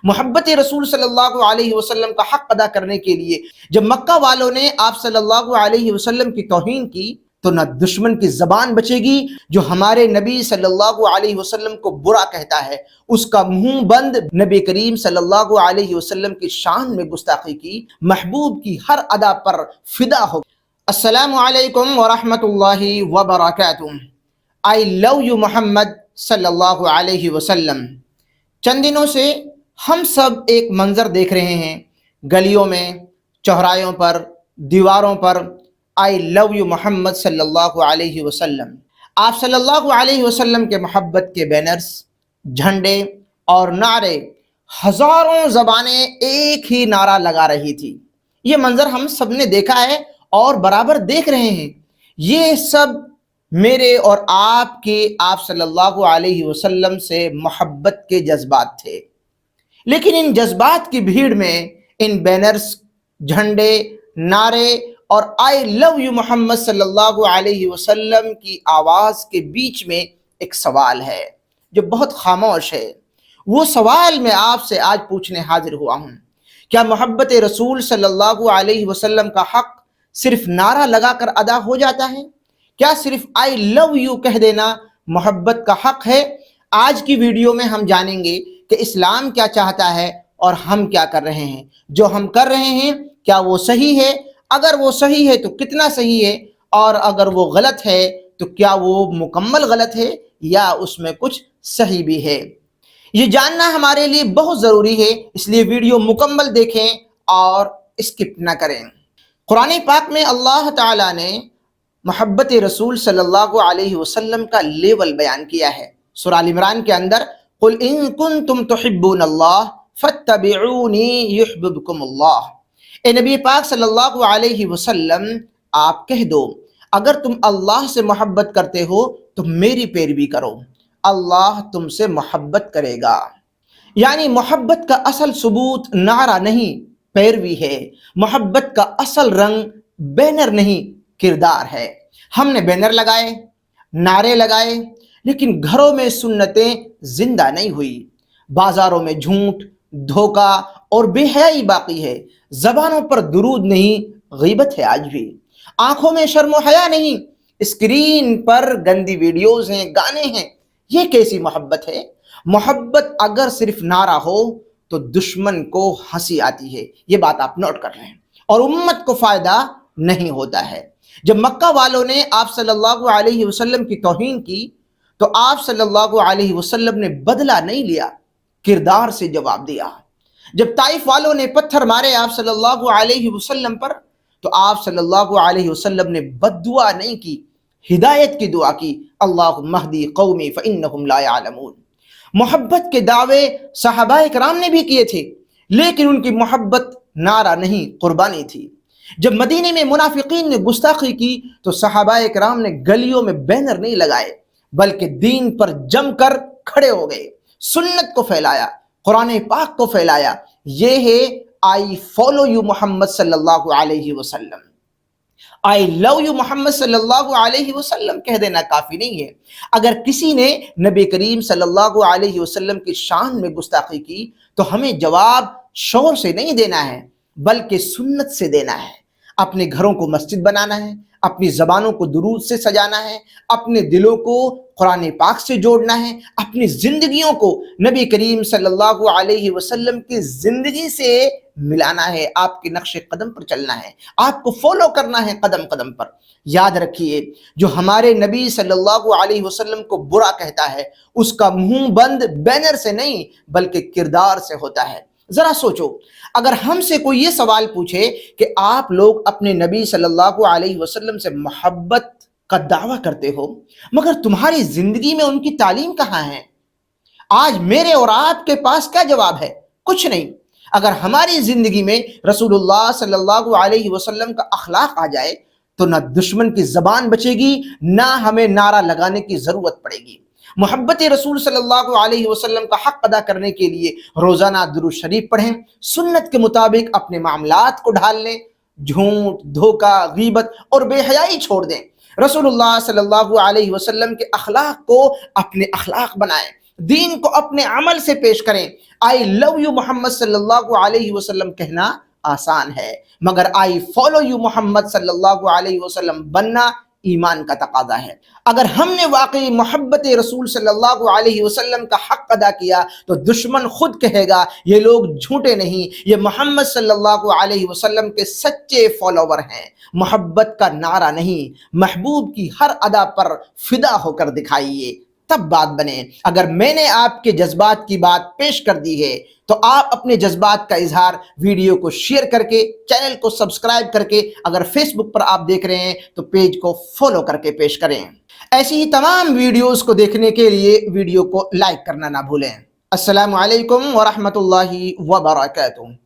محبت رسول صلی اللہ علیہ وسلم کا حق ادا کرنے کے لیے جب مکہ والوں نے آپ صلی اللہ علیہ وسلم کی توہین کی تو نہ دشمن کی زبان بچے گی جو ہمارے نبی صلی اللہ علیہ وسلم کو برا کہتا ہے، اس کا منہ بند نبی کریم صلی اللہ علیہ وسلم کی شان میں گستاخی کی، محبوب کی ہر ادا پر فدا ہو۔ السلام علیکم ورحمۃ اللہ وبرکاتہ۔ آئی لو یو محمد صلی اللہ علیہ وسلم۔ چند دنوں سے ہم سب ایک منظر دیکھ رہے ہیں، گلیوں میں، چوراہوں پر، دیواروں پر آئی لو یو محمد صلی اللہ علیہ وسلم۔ آپ صلی اللہ علیہ وسلم کے محبت کے بینرز، جھنڈے اور نعرے، ہزاروں زبانیں ایک ہی نعرہ لگا رہی تھی۔ یہ منظر ہم سب نے دیکھا ہے اور برابر دیکھ رہے ہیں۔ یہ سب میرے اور آپ کے آپ صلی اللہ علیہ وسلم سے محبت کے جذبات تھے، لیکن ان جذبات کی بھیڑ میں ان بینرز، جھنڈے، نعرے اور آئی لو یو محمد صلی اللہ علیہ وسلم کی آواز کے بیچ میں ایک سوال ہے جو بہت خاموش ہے۔ وہ سوال میں آپ سے آج پوچھنے حاضر ہوا ہوں۔ کیا محبت رسول صلی اللہ علیہ وسلم کا حق صرف نعرہ لگا کر ادا ہو جاتا ہے؟ کیا صرف آئی لو یو کہہ دینا محبت کا حق ہے؟ آج کی ویڈیو میں ہم جانیں گے کہ اسلام کیا چاہتا ہے اور ہم کیا کر رہے ہیں۔ جو ہم کر رہے ہیں کیا وہ صحیح ہے؟ اگر وہ صحیح ہے تو کتنا صحیح ہے، اور اگر وہ غلط ہے تو کیا وہ مکمل غلط ہے یا اس میں کچھ صحیح بھی ہے؟ یہ جاننا ہمارے لیے بہت ضروری ہے، اس لیے ویڈیو مکمل دیکھیں اور اسکپ نہ کریں۔ قرآن پاک میں اللہ تعالیٰ نے محبت رسول صلی اللہ علیہ وسلم کا لیول بیان کیا ہے۔ سورہ ال عمران کے اندر قل ان کنتم تحبون اللہ فاتبعونی یحببکم اللہ۔ اے نبی پاک صلی اللہ علیہ وسلم، آپ کہہ دو اگر تم اللہ سے محبت کرتے ہو تو میری پیروی کرو، اللہ تم سے محبت کرے گا۔ یعنی محبت کا اصل ثبوت نعرہ نہیں، پیروی ہے۔ محبت کا اصل رنگ بینر نہیں، کردار ہے۔ ہم نے بینر لگائے، نعرے لگائے، لیکن گھروں میں سنتیں زندہ نہیں ہوئی۔ بازاروں میں جھوٹ، دھوکہ اور بے حیائی باقی ہے۔ زبانوں پر درود نہیں، غیبت ہے آج بھی۔ آنکھوں میں شرم و حیا نہیں، اسکرین پر گندی ویڈیوز ہیں، گانے ہیں۔ یہ کیسی محبت ہے؟ محبت اگر صرف نعرہ ہو تو دشمن کو ہنسی آتی ہے، یہ بات آپ نوٹ کر رہے ہیں، اور امت کو فائدہ نہیں ہوتا ہے۔ جب مکہ والوں نے آپ صلی اللہ علیہ وسلم کی توہین کی تو آپ صلی اللہ علیہ وسلم نے بدلہ نہیں لیا، کردار سے جواب دیا۔ جب طائف والوں نے پتھر مارے آپ صلی اللہ علیہ وسلم پر تو آپ صلی اللہ علیہ وسلم نے بد دعا نہیں کی، ہدایت کی دعا کی، اللہم اہدی قومی فانہم لا یعلمون۔ محبت کے دعوے صحابہ کرام نے بھی کیے تھے، لیکن ان کی محبت نعرہ نہیں، قربانی تھی۔ جب مدینے میں منافقین نے گستاخی کی تو صحابہ کرام نے گلیوں میں بینر نہیں لگائے، بلکہ دین پر جم کر کھڑے ہو گئے، سنت کو پھیلایا، قرآن پاک کو پھیلایا۔ یہ ہے آئی فالو یو محمد صلی اللہ علیہ وسلم۔ آئی لو یو محمد صلی اللہ علیہ وسلم کہہ دینا کافی نہیں ہے۔ اگر کسی نے نبی کریم صلی اللہ علیہ وسلم کی شان میں گستاخی کی تو ہمیں جواب شور سے نہیں دینا ہے، بلکہ سنت سے دینا ہے۔ اپنے گھروں کو مسجد بنانا ہے، اپنی زبانوں کو درود سے سجانا ہے، اپنے دلوں کو قرآن پاک سے جوڑنا ہے، اپنی زندگیوں کو نبی کریم صلی اللہ علیہ وسلم کی زندگی سے ملانا ہے، آپ کے نقش قدم پر چلنا ہے، آپ کو فالو کرنا ہے قدم قدم پر۔ یاد رکھیے، جو ہمارے نبی صلی اللہ علیہ وسلم کو برا کہتا ہے اس کا منہ بند بینر سے نہیں بلکہ کردار سے ہوتا ہے۔ ذرا سوچو، اگر ہم سے کوئی یہ سوال پوچھے کہ آپ لوگ اپنے نبی صلی اللہ علیہ وسلم سے محبت کا دعویٰ کرتے ہو مگر تمہاری زندگی میں ان کی تعلیم کہاں ہے؟ آج میرے اور آپ کے پاس کیا جواب ہے؟ کچھ نہیں۔ اگر ہماری زندگی میں رسول اللہ صلی اللہ علیہ وسلم کا اخلاق آ جائے تو نہ دشمن کی زبان بچے گی، نہ ہمیں نعرہ لگانے کی ضرورت پڑے گی۔ محبت رسول صلی اللہ علیہ وسلم کا حق ادا کرنے کے لیے روزانہ درود شریف پڑھیں، سنت کے مطابق اپنے معاملات کو ڈھال لیں، جھوٹ، دھوکہ، غیبت اور بے حیائی چھوڑ دیں۔ رسول اللہ صلی اللہ علیہ وسلم کے اخلاق کو اپنے اخلاق بنائیں، دین کو اپنے عمل سے پیش کریں۔ آئی لو یو محمد صلی اللہ علیہ وسلم کہنا آسان ہے، مگر آئی فالو یو محمد صلی اللہ علیہ وسلم بننا ایمان کا تقاضا ہے۔ اگر ہم نے واقعی محبت رسول صلی اللہ علیہ وسلم کا حق ادا کیا تو دشمن خود کہے گا یہ لوگ جھوٹے نہیں، یہ محمد صلی اللہ علیہ وسلم کے سچے فالوور ہیں۔ محبت کا نعرہ نہیں، محبوب کی ہر ادا پر فدا ہو کر دکھائیے، تب بات بنے۔ اگر میں نے آپ کے جذبات کی بات پیش کر دی ہے تو آپ اپنے جذبات کا اظہار ویڈیو کو شیئر کر کے، چینل کو سبسکرائب کر کے، اگر فیس بک پر آپ دیکھ رہے ہیں تو پیج کو فالو کر کے پیش کریں۔ ایسی ہی تمام ویڈیوز کو دیکھنے کے لیے ویڈیو کو لائک کرنا نہ بھولیں۔ السلام علیکم ورحمۃ اللہ وبرکاتہ۔